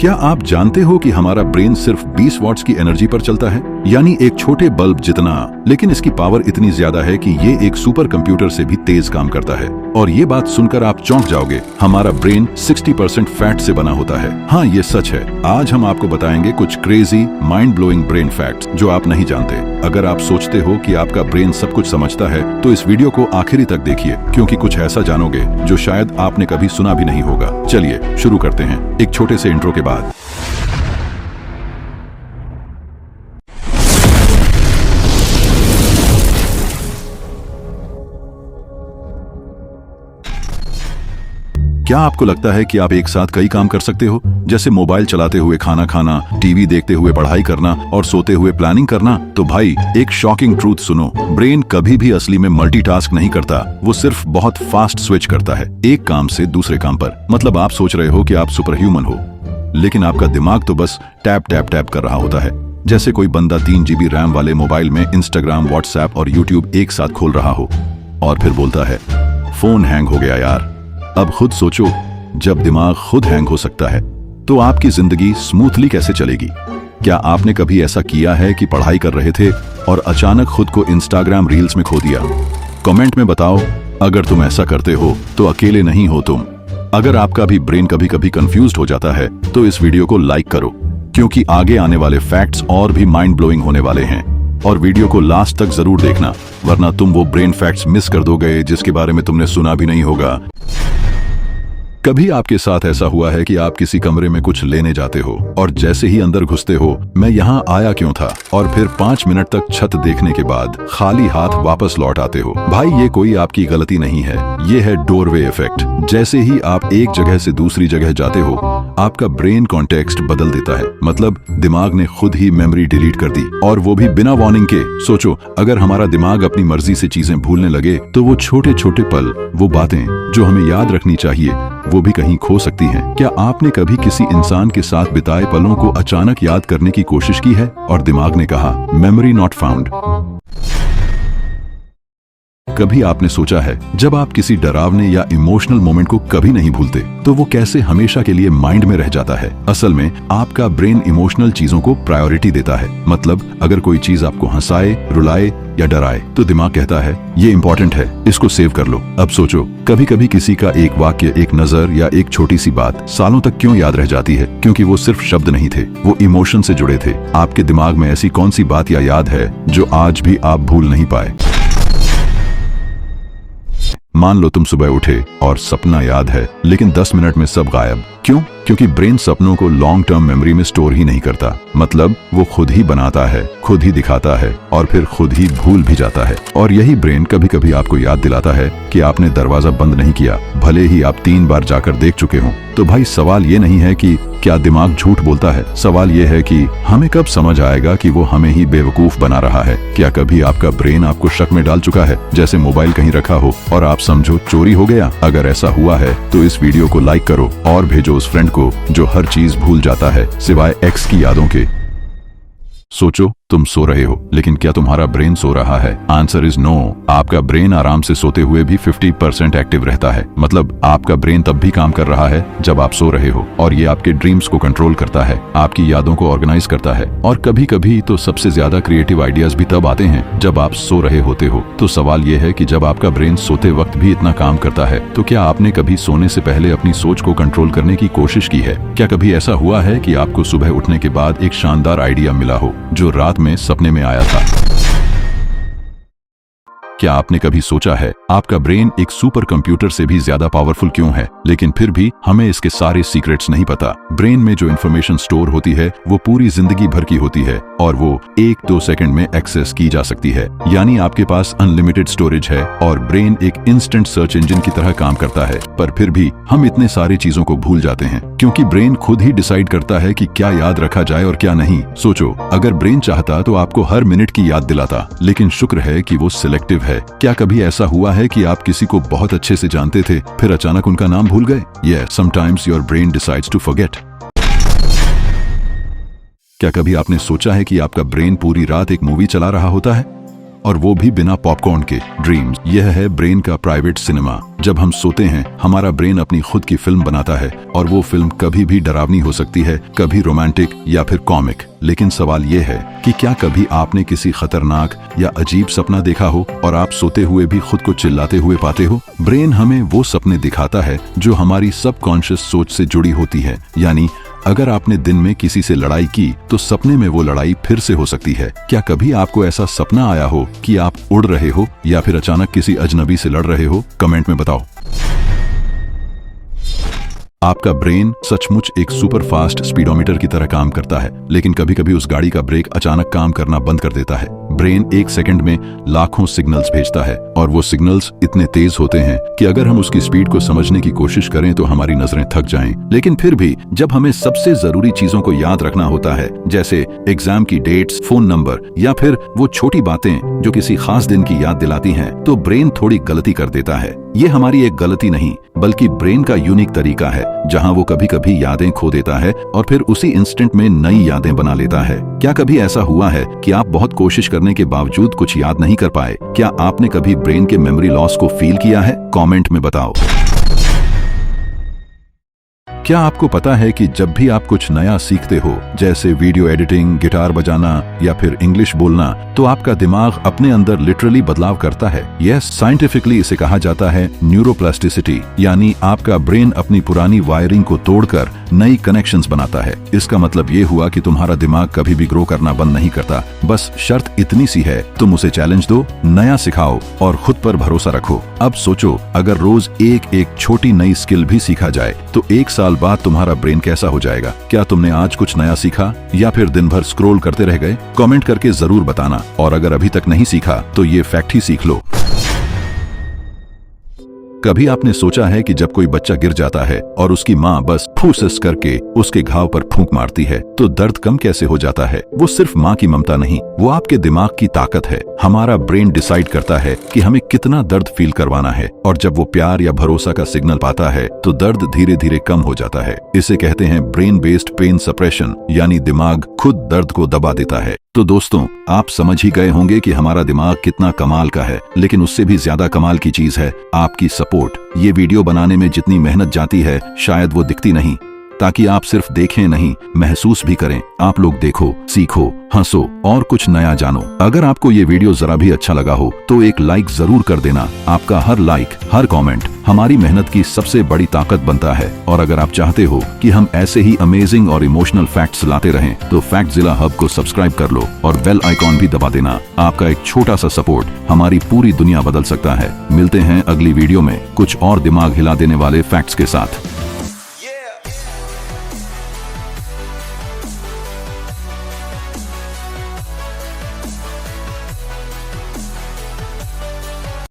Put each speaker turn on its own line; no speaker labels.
क्या आप जानते हो कि हमारा ब्रेन सिर्फ 20 वॉट्स की एनर्जी पर चलता है, यानी एक छोटे बल्ब जितना, लेकिन इसकी पावर इतनी ज्यादा है कि ये एक सुपर कंप्यूटर से भी तेज काम करता है। और ये बात सुनकर आप चौंक जाओगे, हमारा ब्रेन 60% फैट से बना होता है। हाँ, ये सच है। आज हम आपको बताएंगे कुछ crazy mind blowing brain facts जो आप नहीं जानते। अगर आप सोचते हो कि आपका ब्रेन सब कुछ समझता है, तो इस वीडियो को आखिरी तक देखिए, क्योंकि कुछ ऐसा जानोगे जो शायद आपने कभी सुना भी नहीं होगा। चलिए शुरू करते हैं एक छोटे से इंट्रो के बाद। क्या आपको लगता है कि आप एक साथ कई काम कर सकते हो, जैसे मोबाइल चलाते हुए खाना खाना, टीवी देखते हुए पढ़ाई करना और सोते हुए प्लानिंग करना? तो भाई, एक शॉकिंग ट्रूथ सुनो, ब्रेन कभी भी असली में मल्टीटास्क नहीं करता। वो सिर्फ बहुत फास्ट स्विच करता है एक काम से दूसरे काम पर। मतलब आप सोच रहे हो कि आप सुपर ह्यूमन हो, लेकिन आपका दिमाग तो बस टैप टैप टैप कर रहा होता है। जैसे कोई बंदा 3 GB रैम वाले मोबाइल में इंस्टाग्राम, व्हाट्सएप और यूट्यूब एक साथ खोल रहा हो और फिर बोलता है, फोन हैंग हो गया यार। अब खुद सोचो, जब दिमाग खुद हैंग हो सकता है तो आपकी जिंदगी स्मूथली कैसे चलेगी? क्या आपने कभी ऐसा किया है कि पढ़ाई कर रहे थे और अचानक खुद को इंस्टाग्राम रील्स में खो दिया? कमेंट में बताओ, अगर तुम ऐसा करते हो तो अकेले नहीं हो तुम। अगर आपका भी ब्रेन कभी कभी कंफ्यूज्ड हो जाता है तो इस वीडियो को लाइक करो, क्योंकि आगे आने वाले फैक्ट्स और भी माइंड ब्लोइंग होने वाले हैं। और वीडियो को लास्ट तक जरूर देखना, वरना तुम वो ब्रेन फैक्ट्स मिस कर दोगे जिसके बारे में तुमने सुना भी नहीं होगा। कभी आपके साथ ऐसा हुआ है कि आप किसी कमरे में कुछ लेने जाते हो और जैसे ही अंदर घुसते हो, मैं यहाँ आया क्यों था, और फिर 5 मिनट तक छत देखने के बाद खाली हाथ वापस लौट आते हो? भाई, ये कोई आपकी गलती नहीं है, ये है डोरवे इफेक्ट। जैसे ही आप एक जगह से दूसरी जगह जाते हो, आपका ब्रेन कॉन्टेक्स्ट बदल देता है। मतलब दिमाग ने खुद ही मेमोरी डिलीट कर दी, और वो भी बिना वार्निंग के। सोचो, अगर हमारा दिमाग अपनी मर्जी से चीजें भूलने लगे तो वो छोटे छोटे पल, वो बातें जो हमें याद रखनी चाहिए, वो भी कहीं खो सकती हैं। क्या आपने कभी किसी इंसान के साथ बिताए पलों को अचानक याद करने की कोशिश की है और दिमाग ने कहा, मेमोरी नॉट फाउंड? कभी आपने सोचा है, जब आप किसी डरावने या इमोशनल मोमेंट को कभी नहीं भूलते, तो वो कैसे हमेशा के लिए माइंड में रह जाता है? असल में आपका ब्रेन इमोशनल चीजों को प्रायोरिटी देता है। मतलब अगर कोई चीज आपको हंसाए, रुलाए या डराए, तो दिमाग कहता है, ये इंपॉर्टेंट है, इसको सेव कर लो। अब सोचो, कभी कभी किसी का एक वाक्य, एक नजर या एक छोटी सी बात सालों तक क्यों याद रह जाती है? क्योंकि वो सिर्फ शब्द नहीं थे, वो इमोशन से जुड़े थे। आपके दिमाग में ऐसी कौन सी बात या याद है जो आज भी आप भूल नहीं पाए? मान लो तुम सुबह उठे और सपना याद है, लेकिन 10 मिनट में सब गायब। क्यों? क्योंकि ब्रेन सपनों को लॉन्ग टर्म मेमोरी में स्टोर ही नहीं करता। मतलब वो खुद ही बनाता है, खुद ही दिखाता है और फिर खुद ही भूल भी जाता है। और यही ब्रेन कभी कभी आपको याद दिलाता है कि आपने दरवाजा बंद नहीं किया, भले ही आप 3 बार जाकर देख चुके हों। तो भाई, सवाल ये नहीं है कि क्या दिमाग झूठ बोलता है, सवाल ये है कि हमें कब समझ आएगा कि वो हमें ही बेवकूफ बना रहा है। क्या कभी आपका ब्रेन आपको शक में डाल चुका है, जैसे मोबाइल कहीं रखा हो और आप समझो चोरी हो गया? अगर ऐसा हुआ है तो इस वीडियो को लाइक करो और भेजो उस फ्रेंड को जो हर चीज भूल जाता है सिवाय एक्स की यादों के। सोचो, तुम सो रहे हो, लेकिन क्या तुम्हारा ब्रेन सो रहा है? Answer is no. आपका ब्रेन आराम से सोते हुए भी 50% एक्टिव रहता है। मतलब आपका ब्रेन तब भी काम कर रहा है जब आप सो रहे हो, और ये आपके ड्रीम्स को कंट्रोल करता है, आपकी यादों को ऑर्गेनाइज करता है। और कभी कभी तो सबसे ज्यादा क्रिएटिव आइडियाज भी तब आते हैं जब आप सो रहे होते हो। तो सवाल ये है कि जब आपका ब्रेन सोते वक्त भी इतना काम करता है, तो क्या आपने कभी सोने से पहले अपनी सोच को कंट्रोल करने की कोशिश की है? क्या कभी ऐसा हुआ है कि आपको सुबह उठने के बाद एक शानदार आइडिया मिला हो जो रात में सपने में आया था? क्या आपने कभी सोचा है, आपका ब्रेन एक सुपर कंप्यूटर से भी ज्यादा पावरफुल क्यों है, लेकिन फिर भी हमें इसके सारे सीक्रेट्स नहीं पता? ब्रेन में जो इंफॉर्मेशन स्टोर होती है वो पूरी जिंदगी भर की होती है, और वो 1-2 सेकंड में एक्सेस की जा सकती है। यानी आपके पास अनलिमिटेड स्टोरेज है और ब्रेन एक इंस्टेंट सर्च इंजन की तरह काम करता है। पर फिर भी हम इतने सारी चीजों को भूल जाते हैं, क्योंकि ब्रेन खुद ही डिसाइड करता है कि क्या याद रखा जाए और क्या नहीं। सोचो, अगर ब्रेन चाहता तो आपको हर मिनट की याद दिलाता, लेकिन शुक्र है कि वो सिलेक्टिव है। क्या कभी ऐसा हुआ है कि आप किसी को बहुत अच्छे से जानते थे, फिर अचानक उनका नाम भूल गए? Yes, sometimes your brain decides to forget. क्या कभी आपने सोचा है कि आपका ब्रेन पूरी रात एक मूवी चला रहा होता है? और वो भी बिना पॉपकॉर्न के। ड्रीम्स, यह है ब्रेन का प्राइवेट सिनेमा। जब हम सोते हैं हमारा ब्रेन अपनी खुद की फिल्म बनाता है और वो फिल्म कभी भी डरावनी हो सकती है, कभी रोमांटिक या फिर कॉमिक। लेकिन सवाल ये है कि क्या कभी आपने किसी खतरनाक या अजीब सपना देखा हो और आप सोते हुए भी खुद को चिल्लाते हुए पाते हो? ब्रेन हमें वो सपने दिखाता है जो हमारी सबकॉन्शियस सोच से जुड़ी होती है। यानी अगर आपने दिन में किसी से लड़ाई की तो सपने में वो लड़ाई फिर से हो सकती है। क्या कभी आपको ऐसा सपना आया हो कि आप उड़ रहे हो या फिर अचानक किसी अजनबी से लड़ रहे हो? कमेंट में बताओ। आपका ब्रेन सचमुच एक सुपर फास्ट स्पीडोमीटर की तरह काम करता है, लेकिन कभी कभी उस गाड़ी का ब्रेक अचानक काम करना बंद कर देता है। ब्रेन एक सेकंड में लाखों सिग्नल्स भेजता है और वो सिग्नल्स इतने तेज होते हैं कि अगर हम उसकी स्पीड को समझने की कोशिश करें तो हमारी नजरें थक जाएं। लेकिन फिर भी जब हमें सबसे जरूरी चीजों को याद रखना होता है, जैसे एग्जाम की डेट्स, फोन नंबर या फिर वो छोटी बातें जो किसी खास दिन की याद दिलाती हैं, तो ब्रेन थोड़ी गलती कर देता है। ये हमारी एक गलती नहीं बल्कि ब्रेन का यूनिक तरीका है, जहां वो कभी कभी यादें खो देता है और फिर उसी इंस्टेंट में नई यादें बना लेता है। क्या कभी ऐसा हुआ है कि आप बहुत कोशिश करने के बावजूद कुछ याद नहीं कर पाए? क्या आपने कभी ब्रेन के मेमोरी लॉस को फील किया है? कमेंट में बताओ। क्या आपको पता है कि जब भी आप कुछ नया सीखते हो, जैसे वीडियो एडिटिंग, गिटार बजाना या फिर इंग्लिश बोलना, तो आपका दिमाग अपने अंदर लिटरली बदलाव करता है। यह साइंटिफिकली इसे कहा जाता है न्यूरोप्लास्टिसिटी, यानी आपका ब्रेन अपनी पुरानी वायरिंग को तोड़कर नई कनेक्शंस बनाता है। इसका मतलब ये हुआ कि तुम्हारा दिमाग कभी भी ग्रो करना बंद नहीं करता। बस शर्त इतनी सी है, तुम उसे चैलेंज दो, नया सिखाओ और खुद पर भरोसा रखो। अब सोचो, अगर रोज एक छोटी नई स्किल भी सीखा जाए तो एक साल बाद तुम्हारा ब्रेन कैसा हो जाएगा? क्या तुमने आज कुछ नया सीखा या फिर दिन भर स्क्रॉल करते रह गए? कमेंट करके जरूर बताना। और अगर अभी तक नहीं सीखा तो ये फैक्ट ही सीख लो। कभी आपने सोचा है कि जब कोई बच्चा गिर जाता है और उसकी माँ बस फूसस करके उसके घाव पर फूंक मारती है तो दर्द कम कैसे हो जाता है? वो सिर्फ माँ की ममता नहीं, वो आपके दिमाग की ताकत है। हमारा ब्रेन डिसाइड करता है कि हमें कितना दर्द फील करवाना है, और जब वो प्यार या भरोसा का सिग्नल पाता है तो दर्द धीरे धीरे कम हो जाता है। इसे कहते हैं ब्रेन बेस्ड पेन सप्रेशन, यानी दिमाग खुद दर्द को दबा देता है। तो दोस्तों, आप समझ ही गए होंगे कि हमारा दिमाग कितना कमाल का है, लेकिन उससे भी ज्यादा कमाल की चीज है आपकी सपोर्ट। ये वीडियो बनाने में जितनी मेहनत जाती है शायद वो दिखती नहीं, ताकि आप सिर्फ देखें नहीं, महसूस भी करें। आप लोग देखो, सीखो, हंसो और कुछ नया जानो। अगर आपको ये वीडियो जरा भी अच्छा लगा हो तो एक लाइक जरूर कर देना। आपका हर लाइक, हर कमेंट हमारी मेहनत की सबसे बड़ी ताकत बनता है। और अगर आप चाहते हो कि हम ऐसे ही अमेजिंग और इमोशनल फैक्ट्स लाते रहें तो फैक्टजिला हब को सब्सक्राइब कर लो और बेल आइकॉन भी दबा देना। आपका एक छोटा सा सपोर्ट हमारी पूरी दुनिया बदल सकता है। मिलते हैं अगली वीडियो में कुछ और दिमाग हिला देने वाले फैक्ट्स के साथ।